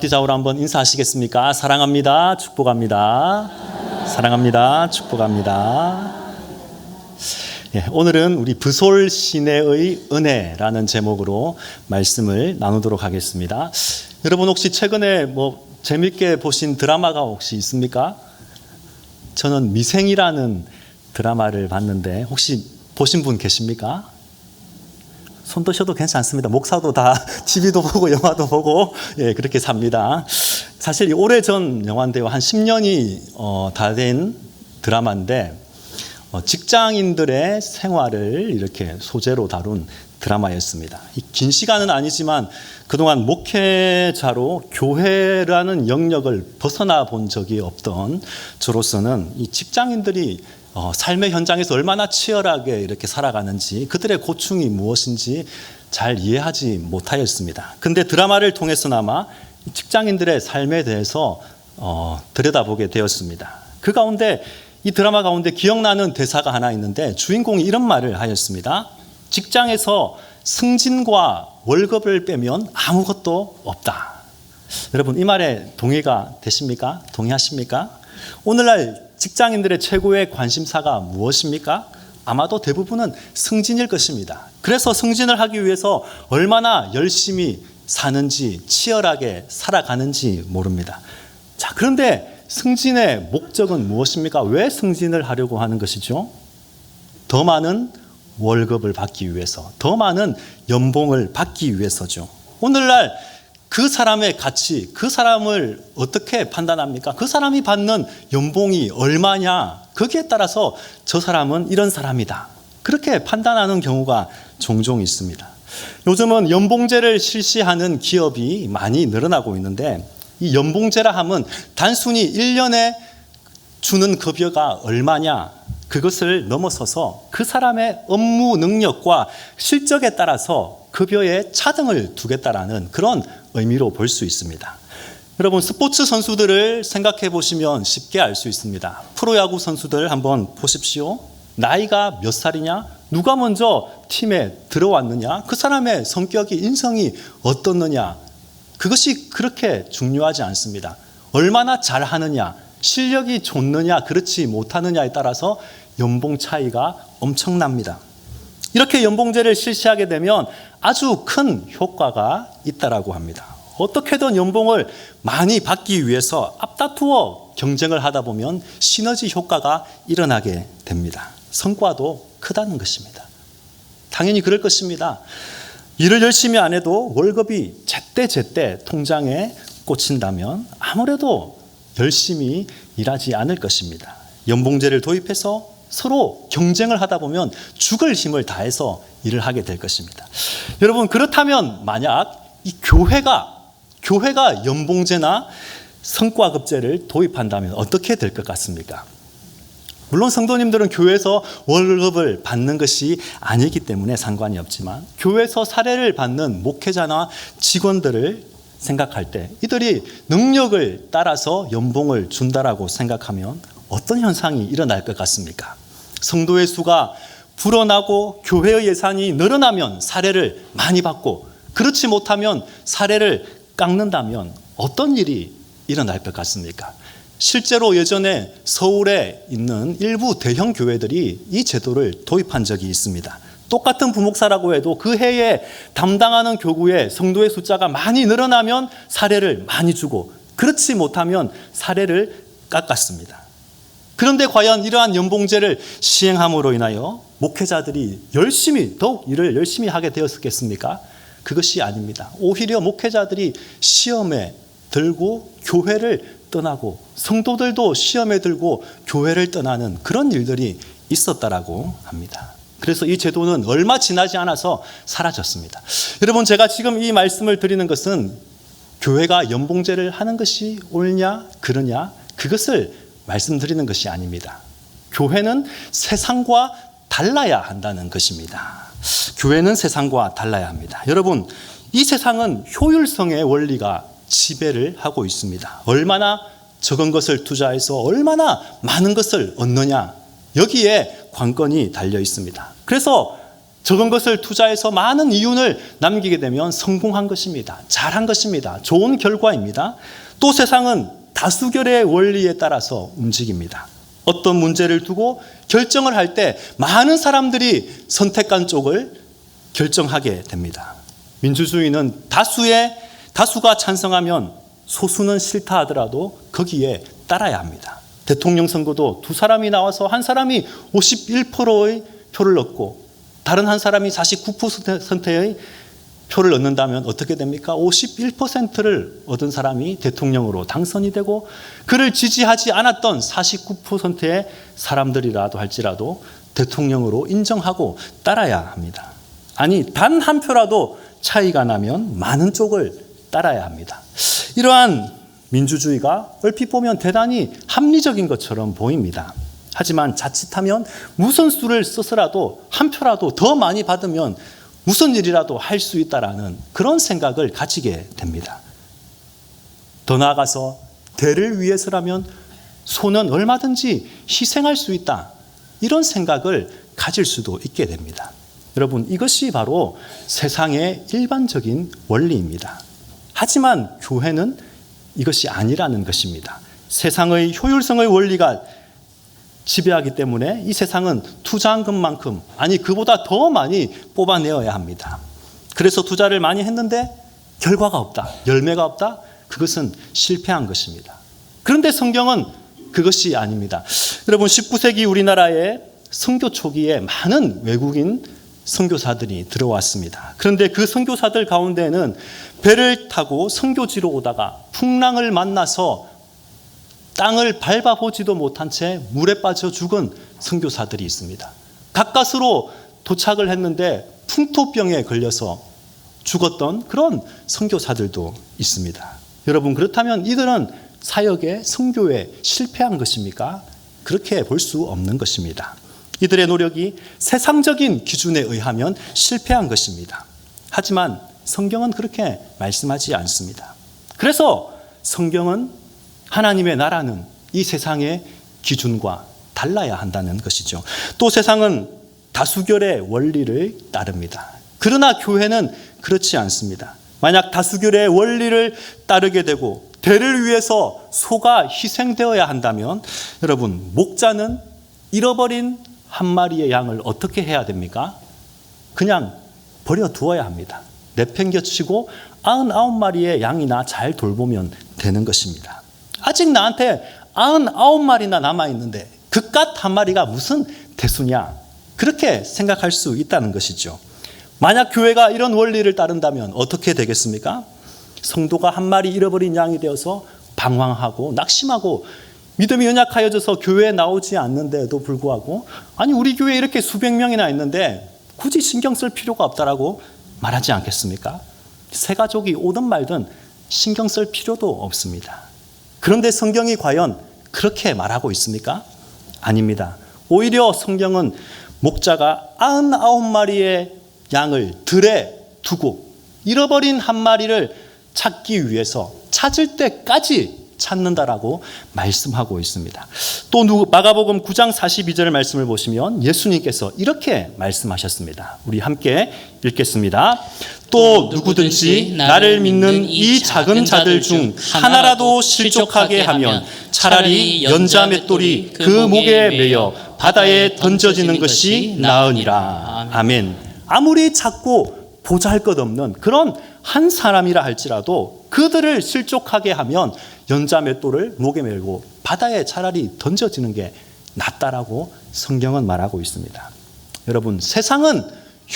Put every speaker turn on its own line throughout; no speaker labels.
기자우로 한번 인사하시겠습니까? 사랑합니다. 축복합니다. 사랑합니다. 축복합니다. 오늘은 우리 브솔 시내의 은혜라는 제목으로 말씀을 나누도록 하겠습니다. 여러분 혹시 최근에 재밌게 보신 드라마가 혹시 있습니까? 저는 미생이라는 드라마를 봤는데 혹시 보신 분 계십니까? 손 드셔도 괜찮습니다. 목사도 다 TV도 보고 영화도 보고 그렇게 삽니다. 사실 오래전 영화인데요. 한 10년이 다 된 드라마인데 직장인들의 생활을 이렇게 소재로 다룬 드라마였습니다. 긴 시간은 아니지만 그동안 목회자로 교회라는 영역을 벗어나 본 적이 없던 저로서는 이 직장인들이 삶의 현장에서 얼마나 치열하게 이렇게 살아가는지, 그들의 고충이 무엇인지 잘 이해하지 못하였습니다. 근데 드라마를 통해서나마 직장인들의 삶에 대해서 들여다보게 되었습니다. 그 가운데, 이 드라마 가운데 기억나는 대사가 하나 있는데 주인공이 이런 말을 하였습니다. 직장에서 승진과 월급을 빼면 아무것도 없다. 여러분 이 말에 동의가 되십니까? 동의하십니까? 오늘날 직장인들의 최고의 관심사가 무엇입니까? 아마도 대부분은 승진일 것입니다. 그래서 승진을 하기 위해서 얼마나 열심히 사는지, 치열하게 살아가는지 모릅니다. 자, 그런데 승진의 목적은 무엇입니까? 왜 승진을 하려고 하는 것이죠? 더 많은 월급을 받기 위해서, 더 많은 연봉을 받기 위해서죠. 오늘날 그 사람의 가치, 그 사람을 어떻게 판단합니까? 그 사람이 받는 연봉이 얼마냐? 거기에 따라서 저 사람은 이런 사람이다. 그렇게 판단하는 경우가 종종 있습니다. 요즘은 연봉제를 실시하는 기업이 많이 늘어나고 있는데 이 연봉제라 하면 단순히 1년에 주는 급여가 얼마냐? 그것을 넘어서서 그 사람의 업무 능력과 실적에 따라서 급여에 차등을 두겠다라는 그런 의미로 볼 수 있습니다. 여러분 스포츠 선수들을 생각해 보시면 쉽게 알 수 있습니다. 프로야구 선수들 한번 보십시오. 나이가 몇 살이냐? 누가 먼저 팀에 들어왔느냐? 그 사람의 성격이, 인성이 어떻느냐? 그것이 그렇게 중요하지 않습니다. 얼마나 잘하느냐? 실력이 좋느냐? 그렇지 못하느냐에 따라서 연봉 차이가 엄청납니다. 이렇게 연봉제를 실시하게 되면 아주 큰 효과가 있다라고 합니다. 어떻게든 연봉을 많이 받기 위해서 앞다투어 경쟁을 하다 보면 시너지 효과가 일어나게 됩니다. 성과도 크다는 것입니다. 당연히 그럴 것입니다. 일을 열심히 안 해도 월급이 제때제때 통장에 꽂힌다면 아무래도 열심히 일하지 않을 것입니다. 연봉제를 도입해서 서로 경쟁을 하다 보면 죽을 힘을 다해서 일을 하게 될 것입니다. 여러분 그렇다면 만약 이 교회가 연봉제나 성과급제를 도입한다면 어떻게 될 것 같습니까? 물론 성도님들은 교회에서 월급을 받는 것이 아니기 때문에 상관이 없지만 교회에서 사례를 받는 목회자나 직원들을 생각할 때 이들이 능력을 따라서 연봉을 준다라고 생각하면 어떤 현상이 일어날 것 같습니까? 성도의 수가 불어나고 교회의 예산이 늘어나면 사례를 많이 받고 그렇지 못하면 사례를 깎는다면 어떤 일이 일어날 것 같습니까? 실제로 예전에 서울에 있는 일부 대형 교회들이 이 제도를 도입한 적이 있습니다. 똑같은 부목사라고 해도 그 해에 담당하는 교구의 성도의 숫자가 많이 늘어나면 사례를 많이 주고 그렇지 못하면 사례를 깎았습니다. 그런데 과연 이러한 연봉제를 시행함으로 인하여 목회자들이 더욱 일을 열심히 하게 되었겠습니까? 그것이 아닙니다. 오히려 목회자들이 시험에 들고 교회를 떠나고 성도들도 시험에 들고 교회를 떠나는 그런 일들이 있었다라고 합니다. 그래서 이 제도는 얼마 지나지 않아서 사라졌습니다. 여러분 제가 지금 이 말씀을 드리는 것은 교회가 연봉제를 하는 것이 옳냐 그러냐 그것을 말씀드리는 것이 아닙니다. 교회는 세상과 달라야 한다는 것입니다. 교회는 세상과 달라야 합니다. 여러분 이 세상은 효율성의 원리가 지배를 하고 있습니다. 얼마나 적은 것을 투자해서 얼마나 많은 것을 얻느냐 여기에 관건이 달려 있습니다. 그래서 적은 것을 투자해서 많은 이윤을 남기게 되면 성공한 것입니다. 잘한 것입니다. 좋은 결과입니다. 또 세상은 다수결의 원리에 따라서 움직입니다. 어떤 문제를 두고 결정을 할 때 많은 사람들이 선택한 쪽을 결정하게 됩니다. 민주주의는 다수가 찬성하면 소수는 싫다 하더라도 거기에 따라야 합니다. 대통령 선거도 두 사람이 나와서 한 사람이 51%의 표를 얻고 다른 한 사람이 49%의 표를 얻는다면 어떻게 됩니까? 51%를 얻은 사람이 대통령으로 당선이 되고 그를 지지하지 않았던 49%의 사람들이라도 할지라도 대통령으로 인정하고 따라야 합니다. 아니, 단 한 표라도 차이가 나면 많은 쪽을 따라야 합니다. 이러한 민주주의가 얼핏 보면 대단히 합리적인 것처럼 보입니다. 하지만 자칫하면 무슨 수를 써서라도 한 표라도 더 많이 받으면 무슨 일이라도 할 수 있다라는 그런 생각을 가지게 됩니다. 더 나아가서 대를 위해서라면 소는 얼마든지 희생할 수 있다. 이런 생각을 가질 수도 있게 됩니다. 여러분, 이것이 바로 세상의 일반적인 원리입니다. 하지만 교회는 이것이 아니라는 것입니다. 세상의 효율성의 원리가 지배하기 때문에 이 세상은 투자한 것만큼, 아니 그보다 더 많이 뽑아내어야 합니다. 그래서 투자를 많이 했는데 결과가 없다, 열매가 없다, 그것은 실패한 것입니다. 그런데 성경은 그것이 아닙니다. 여러분, 19세기 우리나라에 선교 초기에 많은 외국인 선교사들이 들어왔습니다. 그런데 그 선교사들 가운데는 배를 타고 선교지로 오다가 풍랑을 만나서 땅을 밟아보지도 못한 채 물에 빠져 죽은 선교사들이 있습니다. 가까스로 도착을 했는데 풍토병에 걸려서 죽었던 그런 선교사들도 있습니다. 여러분, 그렇다면 이들은 사역에, 선교에 실패한 것입니까? 그렇게 볼 수 없는 것입니다. 이들의 노력이 세상적인 기준에 의하면 실패한 것입니다. 하지만 성경은 그렇게 말씀하지 않습니다. 그래서 성경은 하나님의 나라는 이 세상의 기준과 달라야 한다는 것이죠. 또 세상은 다수결의 원리를 따릅니다. 그러나 교회는 그렇지 않습니다. 만약 다수결의 원리를 따르게 되고 대를 위해서 소가 희생되어야 한다면 여러분, 목자는 잃어버린 한 마리의 양을 어떻게 해야 됩니까? 그냥 버려두어야 합니다. 내팽겨치고 99마리의 양이나 잘 돌보면 되는 것입니다. 아직 나한테 99마리나 남아있는데 그깟 한 마리가 무슨 대수냐, 그렇게 생각할 수 있다는 것이죠. 만약 교회가 이런 원리를 따른다면 어떻게 되겠습니까? 성도가 한 마리 잃어버린 양이 되어서 방황하고 낙심하고 믿음이 연약하여져서 교회에 나오지 않는데도 불구하고, 아니 우리 교회에 이렇게 수백 명이나 있는데 굳이 신경 쓸 필요가 없다라고 말하지 않겠습니까? 새 가족이 오든 말든 신경 쓸 필요도 없습니다. 그런데 성경이 과연 그렇게 말하고 있습니까? 아닙니다. 오히려 성경은 목자가 99마리의 양을 들에 두고 잃어버린 한 마리를 찾기 위해서 찾을 때까지 찾는다라고 말씀하고 있습니다. 또 마가복음 9장 42절 말씀을 보시면 예수님께서 이렇게 말씀하셨습니다. 우리 함께 읽겠습니다. 또 누구든지 나를 믿는 이 작은 자들 중 하나라도 실족하게 하면 차라리 연자 맷돌이 그 목에 매여 바다에 던져지는 것이 나으니라. 아멘. 아무리 작고 보잘것없는 그런 한 사람이라 할지라도 그들을 실족하게 하면 연자 맷돌을 목에 메고 바다에 차라리 던져지는 게 낫다라고 성경은 말하고 있습니다. 여러분, 세상은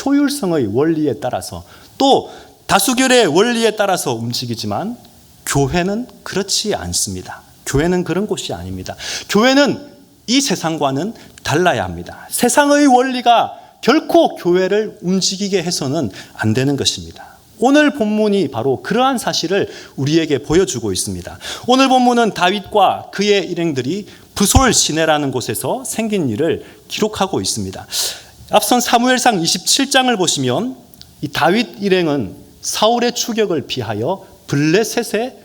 효율성의 원리에 따라서 또 다수결의 원리에 따라서 움직이지만 교회는 그렇지 않습니다. 교회는 그런 곳이 아닙니다. 교회는 이 세상과는 달라야 합니다. 세상의 원리가 결코 교회를 움직이게 해서는 안 되는 것입니다. 오늘 본문이 바로 그러한 사실을 우리에게 보여주고 있습니다. 오늘 본문은 다윗과 그의 일행들이 브솔 시내라는 곳에서 생긴 일을 기록하고 있습니다. 앞선 사무엘상 27장을 보시면 이 다윗 일행은 사울의 추격을 피하여 블레셋에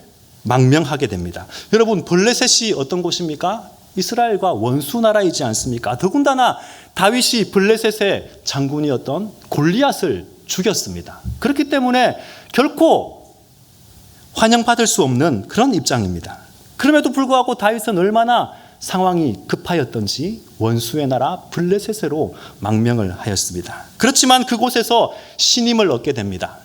망명하게 됩니다. 여러분, 블레셋이 어떤 곳입니까? 이스라엘과 원수 나라이지 않습니까? 더군다나 다윗이 블레셋의 장군이었던 골리앗을 죽였습니다. 그렇기 때문에 결코 환영받을 수 없는 그런 입장입니다. 그럼에도 불구하고 다윗은 얼마나 상황이 급하였던지 원수의 나라 블레셋으로 망명을 하였습니다. 그렇지만 그곳에서 신임을 얻게 됩니다.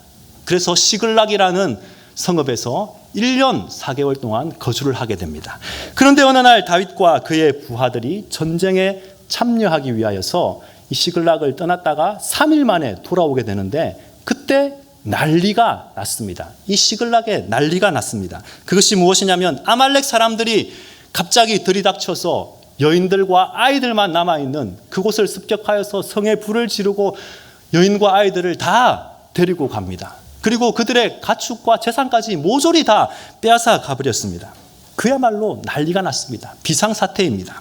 그래서 시글락이라는 성읍에서 1년 4개월 동안 거주를 하게 됩니다. 그런데 어느 날 다윗과 그의 부하들이 전쟁에 참여하기 위하여서 이 시글락을 떠났다가 3일 만에 돌아오게 되는데 그때 난리가 났습니다. 이 시글락에 난리가 났습니다. 그것이 무엇이냐면 아말렉 사람들이 갑자기 들이닥쳐서 여인들과 아이들만 남아있는 그곳을 습격하여서 성에 불을 지르고 여인과 아이들을 다 데리고 갑니다. 그리고 그들의 가축과 재산까지 모조리 다 빼앗아 가버렸습니다. 그야말로 난리가 났습니다. 비상사태입니다.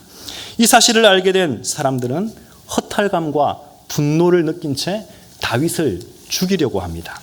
이 사실을 알게 된 사람들은 허탈감과 분노를 느낀 채 다윗을 죽이려고 합니다.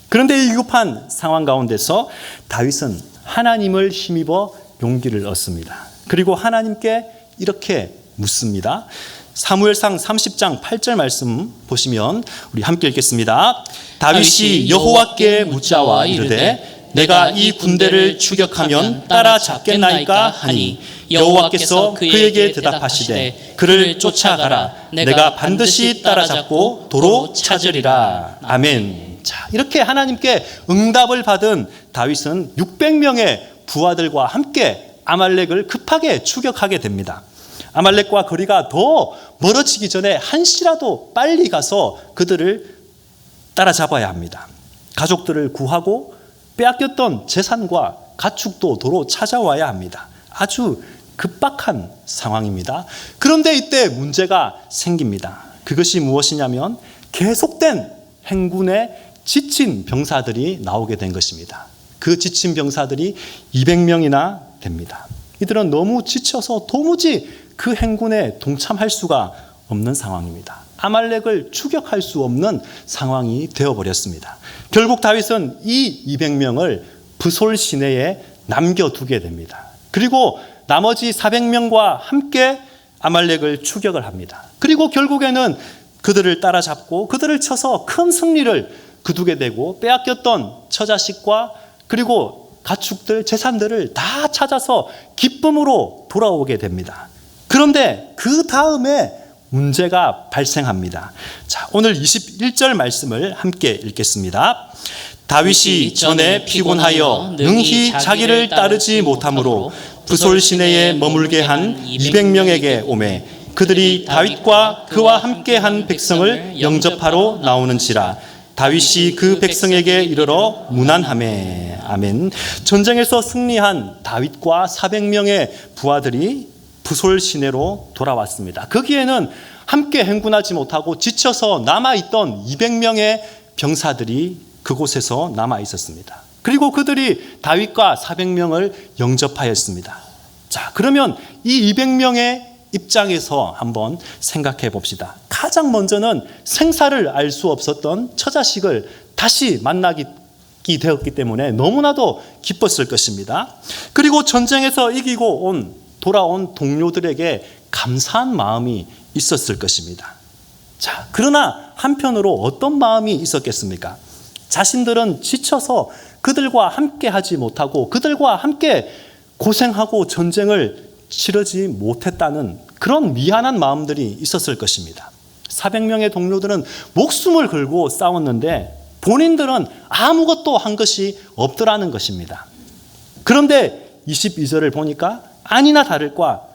그런데 이 위급한 상황 가운데서 다윗은 하나님을 힘입어 용기를 얻습니다. 그리고 하나님께 이렇게 묻습니다. 사무엘상 30장 8절 말씀 보시면 우리 함께 읽겠습니다. 다윗이 여호와께 묻자와 이르되 내가 이 군대를 추격하면 따라잡겠나이까 하니 여호와께서 그에게 대답하시되 그를 쫓아가라. 내가 반드시 따라잡고 도로 찾으리라. 아멘. 자, 이렇게 하나님께 응답을 받은 다윗은 600명의 부하들과 함께 아말렉을 급하게 추격하게 됩니다. 아말렉과 거리가 더 멀어지기 전에 한시라도 빨리 가서 그들을 따라잡아야 합니다. 가족들을 구하고 빼앗겼던 재산과 가축도 도로 찾아와야 합니다. 아주 급박한 상황입니다. 그런데 이때 문제가 생깁니다. 그것이 무엇이냐면 계속된 행군에 지친 병사들이 나오게 된 것입니다. 그 지친 병사들이 200명이나 됩니다. 이들은 너무 지쳐서 도무지 그 행군에 동참할 수가 없는 상황입니다. 아말렉을 추격할 수 없는 상황이 되어버렸습니다. 결국 다윗은 이 200명을 브솔 시내에 남겨두게 됩니다. 그리고 나머지 400명과 함께 아말렉을 추격을 합니다. 그리고 결국에는 그들을 따라잡고 그들을 쳐서 큰 승리를 거두게 되고 빼앗겼던 처자식과 그리고 가축들, 재산들을 다 찾아서 기쁨으로 돌아오게 됩니다. 그런데 그 다음에 문제가 발생합니다. 자, 오늘 21절 말씀을 함께 읽겠습니다. 다윗이 전에 피곤하여 능히 자기를 따르지 못하므로 브솔 시내에 머물게 한 200명에게 오매 그들이 다윗과 그와 함께한 백성을 영접하러 나오는지라. 다윗이 그 백성에게 이르러 문안하매. 아멘. 전쟁에서 승리한 다윗과 400명의 부하들이 브솔 시내로 돌아왔습니다. 거기에는 함께 행군하지 못하고 지쳐서 남아있던 200명의 병사들이 그곳에서 남아 있었습니다. 그리고 그들이 다윗과 400명을 영접하였습니다. 자, 그러면 이 200명의 입장에서 한번 생각해 봅시다. 가장 먼저는 생사를 알 수 없었던 처자식을 다시 만나게 되었기 때문에 너무나도 기뻤을 것입니다. 그리고 전쟁에서 이기고 돌아온 동료들에게 감사한 마음이 있었을 것입니다. 자, 그러나 한편으로 어떤 마음이 있었겠습니까? 자신들은 지쳐서 그들과 함께 하지 못하고 그들과 함께 고생하고 전쟁을 치르지 못했다는 그런 미안한 마음들이 있었을 것입니다. 400명의 동료들은 목숨을 걸고 싸웠는데 본인들은 아무것도 한 것이 없더라는 것입니다. 그런데 22절을 보니까 아니나 다를까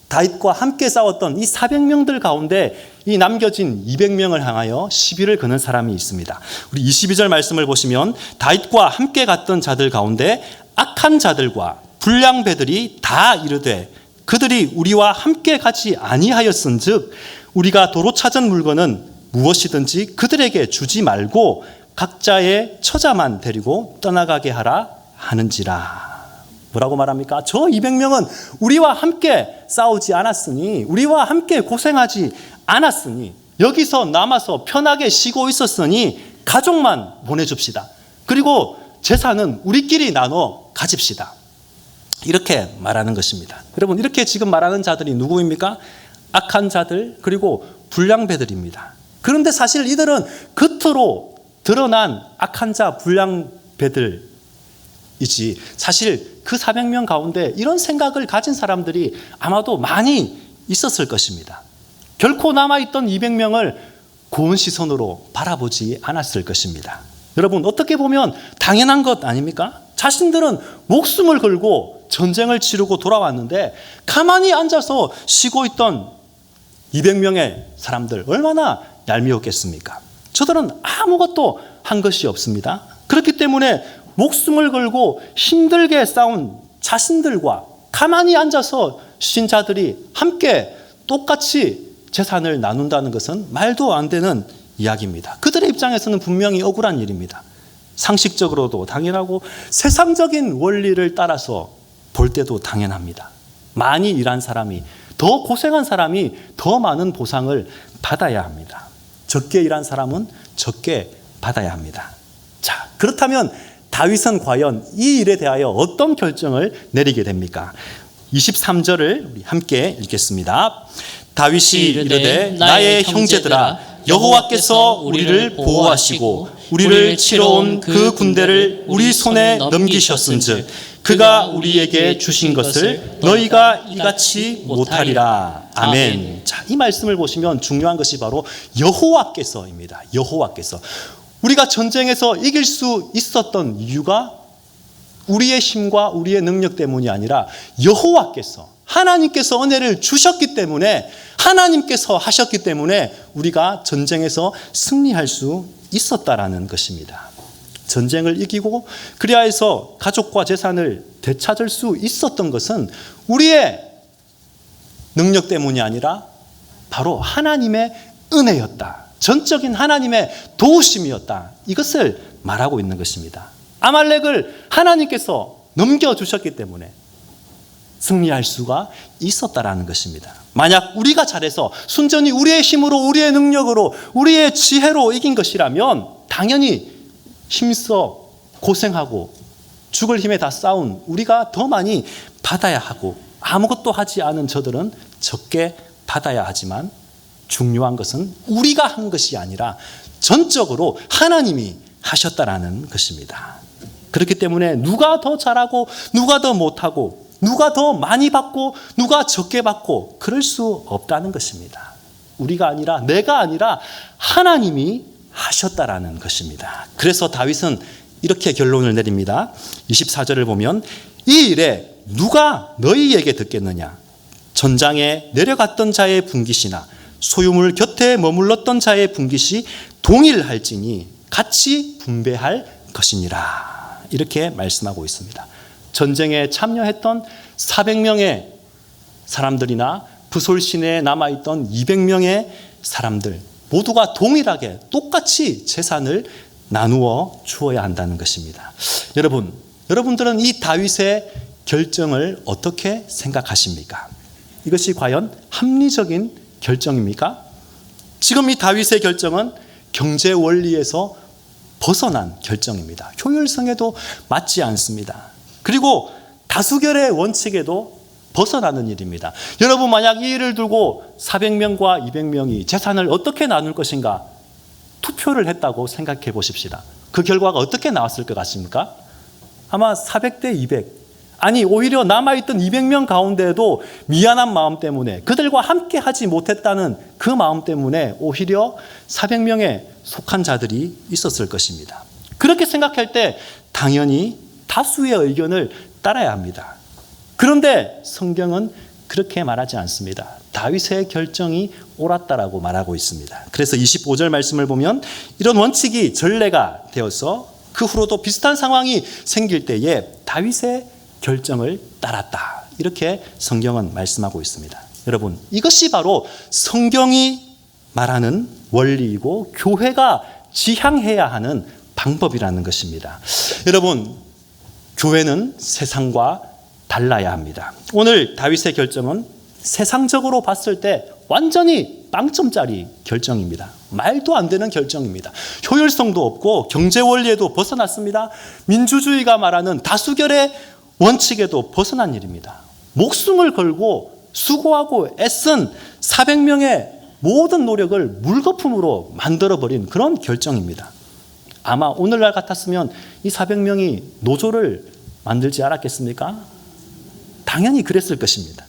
다윗과 함께 싸웠던 이 400명들 가운데 이 남겨진 200명을 향하여 시비를 거는 사람이 있습니다. 우리 22절 말씀을 보시면 다윗과 함께 갔던 자들 가운데 악한 자들과 불량배들이 다 이르되 그들이 우리와 함께 가지 아니하였은즉 우리가 도로 찾은 물건은 무엇이든지 그들에게 주지 말고 각자의 처자만 데리고 떠나가게 하라 하는지라. 뭐라고 말합니까? 저 200명은 우리와 함께 싸우지 않았으니 우리와 함께 고생하지 않았으니 여기서 남아서 편하게 쉬고 있었으니 가족만 보내줍시다. 그리고 재산은 우리끼리 나눠 가집시다. 이렇게 말하는 것입니다. 여러분, 이렇게 지금 말하는 자들이 누구입니까? 악한 자들, 그리고 불량배들입니다. 그런데 사실 이들은 겉으로 드러난 악한 자, 불량배들이지, 사실 그 400명 가운데 이런 생각을 가진 사람들이 아마도 많이 있었을 것입니다. 결코 남아있던 200명을 고운 시선으로 바라보지 않았을 것입니다. 여러분, 어떻게 보면 당연한 것 아닙니까? 자신들은 목숨을 걸고 전쟁을 치르고 돌아왔는데 가만히 앉아서 쉬고 있던 200명의 사람들 얼마나 얄미웠겠습니까? 저들은 아무것도 한 것이 없습니다. 그렇기 때문에 목숨을 걸고 힘들게 싸운 자신들과 가만히 앉아서 쉰 자들이 함께 똑같이 재산을 나눈다는 것은 말도 안 되는 이야기입니다. 그들의 입장에서는 분명히 억울한 일입니다. 상식적으로도 당연하고 세상적인 원리를 따라서 볼 때도 당연합니다. 많이 일한 사람이, 더 고생한 사람이 더 많은 보상을 받아야 합니다. 적게 일한 사람은 적게 받아야 합니다. 자, 그렇다면 다윗은 과연 이 일에 대하여 어떤 결정을 내리게 됩니까? 23절을 우리 함께 읽겠습니다. 다윗이 이르되 나의 형제들아, 여호와께서 우리를 보호하시고 우리를 치러 온 그 군대를 우리 손에 넘기셨은즉 그가 우리에게 주신 것을 너희가 이같이 못하리라. 아멘. 자, 이 말씀을 보시면 중요한 것이 바로 여호와께서입니다. 여호와께서. 우리가 전쟁에서 이길 수 있었던 이유가 우리의 힘과 우리의 능력 때문이 아니라 여호와께서, 하나님께서 은혜를 주셨기 때문에, 하나님께서 하셨기 때문에 우리가 전쟁에서 승리할 수 있었다라는 것입니다. 전쟁을 이기고 그리하 해서 가족과 재산을 되찾을 수 있었던 것은 우리의 능력 때문이 아니라 바로 하나님의 은혜였다. 전적인 하나님의 도우심이었다. 이것을 말하고 있는 것입니다. 아말렉을 하나님께서 넘겨주셨기 때문에 승리할 수가 있었다라는 것입니다. 만약 우리가 잘해서 순전히 우리의 힘으로, 우리의 능력으로, 우리의 지혜로 이긴 것이라면 당연히 힘써 고생하고 죽을 힘에 다 싸운 우리가 더 많이 받아야 하고, 아무것도 하지 않은 저들은 적게 받아야 하지만 중요한 것은 우리가 한 것이 아니라 전적으로 하나님이 하셨다라는 것입니다. 그렇기 때문에 누가 더 잘하고 누가 더 못하고 누가 더 많이 받고 누가 적게 받고 그럴 수 없다는 것입니다. 우리가 아니라, 내가 아니라 하나님이 하셨다라는 것입니다. 그래서 다윗은 이렇게 결론을 내립니다. 24절을 보면 이 일에 누가 너희에게 듣겠느냐? 전장에 내려갔던 자의 분깃이나 소유물 곁에 머물렀던 자의 분깃이 동일할지니 같이 분배할 것이니라. 이렇게 말씀하고 있습니다. 전쟁에 참여했던 400명의 사람들이나 부솔 시내에 남아있던 200명의 사람들 모두가 동일하게 똑같이 재산을 나누어 주어야 한다는 것입니다. 여러분들은 이 다윗의 결정을 어떻게 생각하십니까? 이것이 과연 합리적인 결정입니까? 지금 이 다윗의 결정은 경제 원리에서 벗어난 결정입니다. 효율성에도 맞지 않습니다. 그리고 다수결의 원칙에도 벗어나는 일입니다. 여러분, 만약 이 일을 두고 400명과 200명이 재산을 어떻게 나눌 것인가 투표를 했다고 생각해 보십시다. 그 결과가 어떻게 나왔을 것 같습니까? 아마 400대 200. 아니, 오히려 남아있던 200명 가운데에도 미안한 마음 때문에, 그들과 함께 하지 못했다는 그 마음 때문에 오히려 400명에 속한 자들이 있었을 것입니다. 그렇게 생각할 때 당연히 다수의 의견을 따라야 합니다. 그런데 성경은 그렇게 말하지 않습니다. 다윗의 결정이 옳았다라고 말하고 있습니다. 그래서 25절 말씀을 보면 이런 원칙이 전례가 되어서 그 후로도 비슷한 상황이 생길 때에 다윗의 결정을 따랐다. 이렇게 성경은 말씀하고 있습니다. 여러분, 이것이 바로 성경이 말하는 원리이고 교회가 지향해야 하는 방법이라는 것입니다. 여러분, 교회는 세상과 달라야 합니다. 오늘 다윗의 결정은 세상적으로 봤을 때 완전히 빵점짜리 결정입니다. 말도 안 되는 결정입니다. 효율성도 없고 경제 원리에도 벗어났습니다. 민주주의가 말하는 다수결의 원칙에도 벗어난 일입니다. 목숨을 걸고 수고하고 애쓴 400명의 모든 노력을 물거품으로 만들어버린 그런 결정입니다. 아마 오늘날 같았으면 이 400명이 노조를 만들지 않았겠습니까? 당연히 그랬을 것입니다.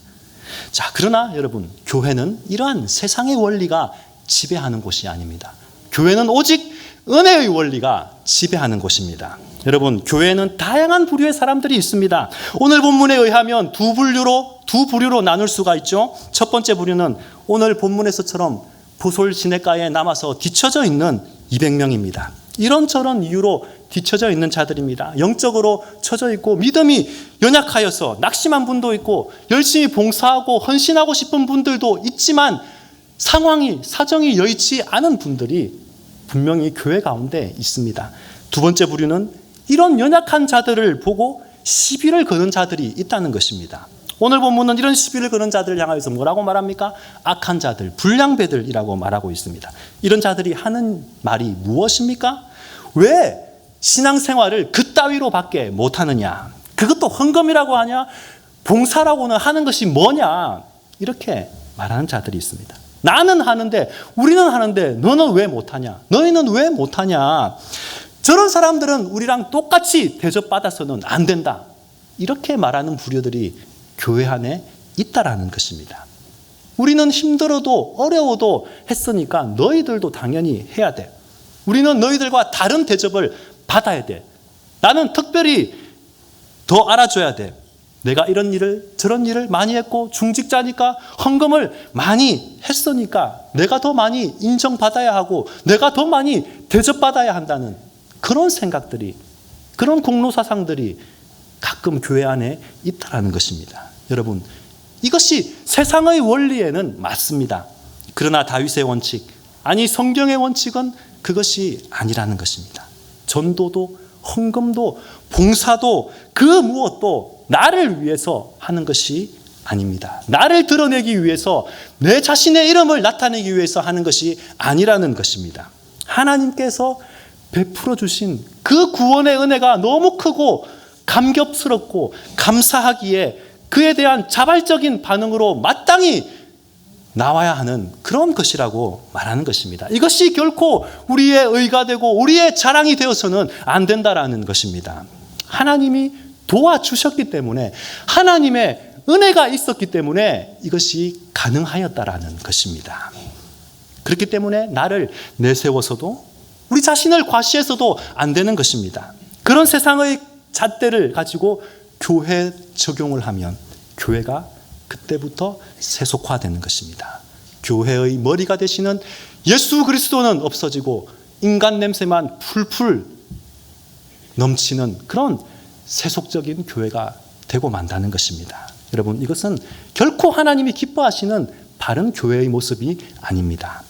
자, 그러나 여러분, 교회는 이러한 세상의 원리가 지배하는 곳이 아닙니다. 교회는 오직 은혜의 원리가 지배하는 곳입니다. 여러분, 교회에는 다양한 부류의 사람들이 있습니다. 오늘 본문에 의하면 두 부류로 나눌 수가 있죠. 첫 번째 부류는 오늘 본문에서처럼 부솔 시냇가에 남아서 뒤처져 있는 200명입니다. 이런저런 이유로 뒤처져 있는 자들입니다. 영적으로 처져 있고 믿음이 연약하여서 낙심한 분도 있고 열심히 봉사하고 헌신하고 싶은 분들도 있지만 사정이 여의치 않은 분들이 분명히 교회 가운데 있습니다. 두 번째 부류는 이런 연약한 자들을 보고 시비를 거는 자들이 있다는 것입니다. 오늘 본문은 이런 시비를 거는 자들을 향하여서 뭐라고 말합니까? 악한 자들, 불량배들이라고 말하고 있습니다. 이런 자들이 하는 말이 무엇입니까? 왜 신앙생활을 그따위로밖에 못하느냐? 그것도 헌금이라고 하냐? 봉사라고는 하는 것이 뭐냐? 이렇게 말하는 자들이 있습니다. 나는 하는데, 우리는 하는데 너는 왜 못하냐? 너희는 왜 못하냐? 저런 사람들은 우리랑 똑같이 대접받아서는 안 된다. 이렇게 말하는 부류들이 교회 안에 있다라는 것입니다. 우리는 힘들어도 어려워도 했으니까 너희들도 당연히 해야 돼. 우리는 너희들과 다른 대접을 받아야 돼. 나는 특별히 더 알아줘야 돼. 내가 이런 일을 저런 일을 많이 했고 중직자니까 헌금을 많이 했으니까 내가 더 많이 인정받아야 하고 내가 더 많이 대접받아야 한다는 그런 생각들이, 그런 공로사상들이 가끔 교회 안에 있다라는 것입니다. 여러분, 이것이 세상의 원리에는 맞습니다. 그러나 다윗의 원칙, 아니 성경의 원칙은 그것이 아니라는 것입니다. 전도도 헌금도 봉사도 그 무엇도 나를 위해서 하는 것이 아닙니다. 나를 드러내기 위해서, 내 자신의 이름을 나타내기 위해서 하는 것이 아니라는 것입니다. 하나님께서 베풀어 주신 그 구원의 은혜가 너무 크고 감격스럽고 감사하기에 그에 대한 자발적인 반응으로 마땅히 나와야 하는 그런 것이라고 말하는 것입니다. 이것이 결코 우리의 의가 되고 우리의 자랑이 되어서는 안 된다라는 것입니다. 하나님이 도와주셨기 때문에, 하나님의 은혜가 있었기 때문에 이것이 가능하였다라는 것입니다. 그렇기 때문에 나를 내세워서도 우리 자신을 과시해서도 안 되는 것입니다. 그런 세상의 잣대를 가지고 교회 적용을 하면 교회가 그때부터 세속화되는 것입니다. 교회의 머리가 되시는 예수 그리스도는 없어지고 인간 냄새만 풀풀 넘치는 그런 세속적인 교회가 되고 만다는 것입니다. 여러분, 이것은 결코 하나님이 기뻐하시는 바른 교회의 모습이 아닙니다.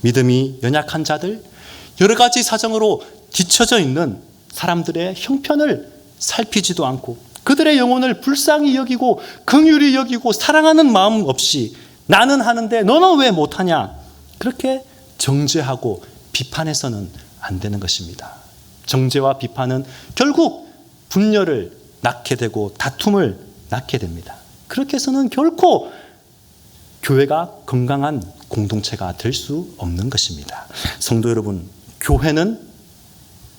믿음이 연약한 자들, 여러 가지 사정으로 뒤처져 있는 사람들의 형편을 살피지도 않고 그들의 영혼을 불쌍히 여기고 긍휼히 여기고 사랑하는 마음 없이 나는 하는데 너는 왜 못하냐, 그렇게 정죄하고 비판해서는 안 되는 것입니다. 정죄와 비판은 결국 분열을 낳게 되고 다툼을 낳게 됩니다. 그렇게 해서는 결코 교회가 건강한 공동체가 될 수 없는 것입니다. 성도 여러분, 교회는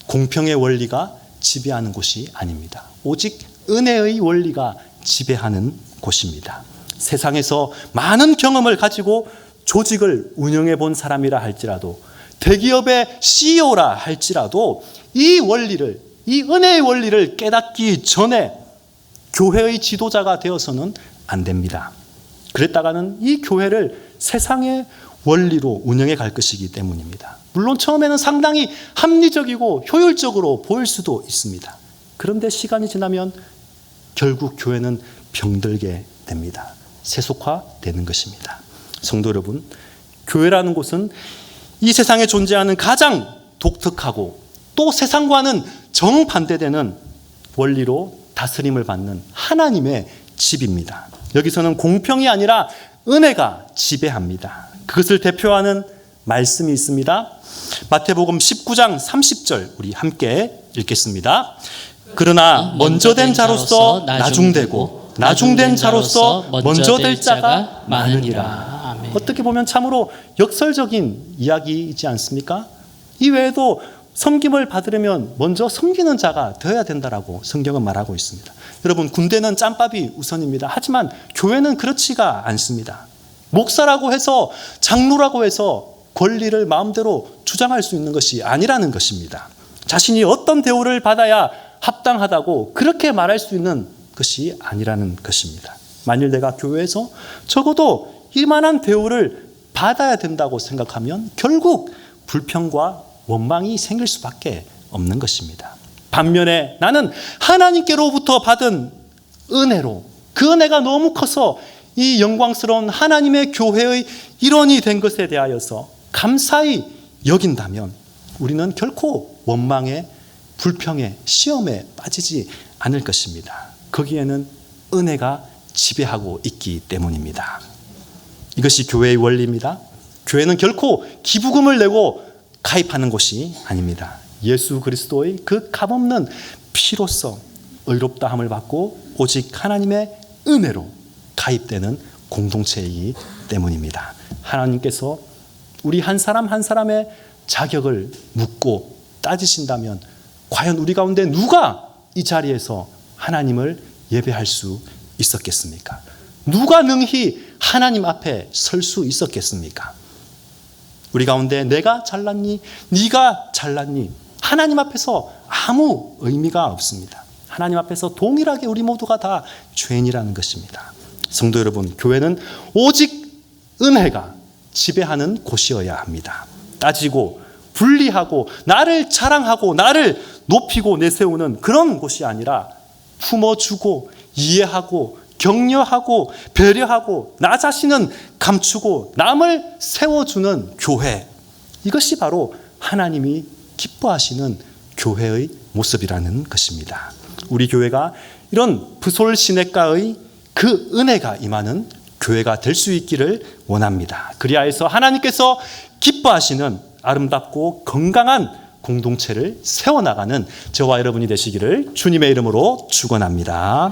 공평의 원리가 지배하는 곳이 아닙니다. 오직 은혜의 원리가 지배하는 곳입니다. 세상에서 많은 경험을 가지고 조직을 운영해 본 사람이라 할지라도, 대기업의 CEO라 할지라도 이 원리를, 이 은혜의 원리를 깨닫기 전에 교회의 지도자가 되어서는 안 됩니다. 그랬다가는 이 교회를 세상의 원리로 운영해 갈 것이기 때문입니다. 물론 처음에는 상당히 합리적이고 효율적으로 보일 수도 있습니다. 그런데 시간이 지나면 결국 교회는 병들게 됩니다. 세속화되는 것입니다. 성도 여러분, 교회라는 곳은 이 세상에 존재하는 가장 독특하고 또 세상과는 정반대되는 원리로 다스림을 받는 하나님의 집입니다. 여기서는 공평이 아니라 은혜가 지배합니다. 그것을 대표하는 말씀이 있습니다. 마태복음 19장 30절 우리 함께 읽겠습니다. 그러나 먼저 된 자로서 나중되고 나중된 자로서 먼저 될 자가 많으니라.
아멘.
어떻게 보면 참으로 역설적인 이야기이지 않습니까? 이 외에도 섬김을 받으려면 먼저 섬기는 자가 되어야 된다라고 성경은 말하고 있습니다. 여러분, 군대는 짬밥이 우선입니다. 하지만 교회는 그렇지가 않습니다. 목사라고 해서, 장로라고 해서 권리를 마음대로 주장할 수 있는 것이 아니라는 것입니다. 자신이 어떤 대우를 받아야 합당하다고 그렇게 말할 수 있는 것이 아니라는 것입니다. 만일 내가 교회에서 적어도 이만한 대우를 받아야 된다고 생각하면 결국 불평과 원망이 생길 수밖에 없는 것입니다. 반면에 나는 하나님께로부터 받은 은혜로, 그 은혜가 너무 커서 이 영광스러운 하나님의 교회의 일원이 된 것에 대하여서 감사히 여긴다면 우리는 결코 원망에, 불평에, 시험에 빠지지 않을 것입니다. 거기에는 은혜가 지배하고 있기 때문입니다. 이것이 교회의 원리입니다. 교회는 결코 기부금을 내고 가입하는 곳이 아닙니다. 예수 그리스도의 그 값없는 피로써 의롭다함을 받고 오직 하나님의 은혜로 가입되는 공동체이기 때문입니다. 하나님께서 우리 한 사람 한 사람의 자격을 묻고 따지신다면 과연 우리 가운데 누가 이 자리에서 하나님을 예배할 수 있었겠습니까? 누가 능히 하나님 앞에 설 수 있었겠습니까? 우리 가운데 내가 잘났니? 네가 잘났니? 하나님 앞에서 아무 의미가 없습니다. 하나님 앞에서 동일하게 우리 모두가 다 죄인이라는 것입니다. 성도 여러분, 교회는 오직 은혜가 지배하는 곳이어야 합니다. 따지고 분리하고 나를 자랑하고 나를 높이고 내세우는 그런 곳이 아니라 품어주고 이해하고 격려하고 배려하고 나 자신은 감추고 남을 세워주는 교회, 이것이 바로 하나님이 기뻐하시는 교회의 모습이라는 것입니다. 우리 교회가 이런 부솔 시냇가의 그 은혜가 임하는 교회가 될 수 있기를 원합니다. 그리하여서 하나님께서 기뻐하시는 아름답고 건강한 공동체를 세워나가는 저와 여러분이 되시기를 주님의 이름으로 축원합니다.